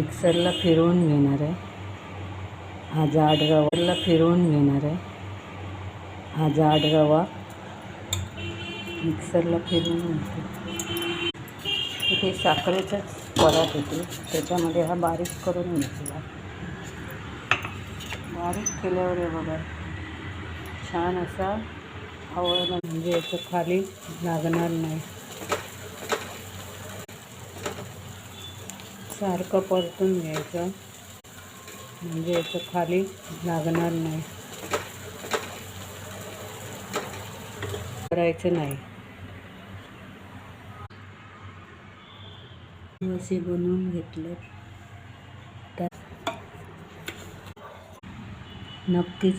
मिक्सरला फिरवून घेणार आहे. हा जाड रवाला फिरवून घेणार आहे. हा जाड रवा मिक्सरला फिरवून घेते. इथे साखरेचाच परात येते, त्याच्यामध्ये हा बारीक करून घेतला. बारीक केल्यावर हे बघा छान असा आवळला, म्हणजे याचं खाली लागणार नाही. सारखं परतून घ्यायचं म्हणजे याचं खाली लागणार नाही, करायचं नाही. असे बनवून घेतले तर नक्कीच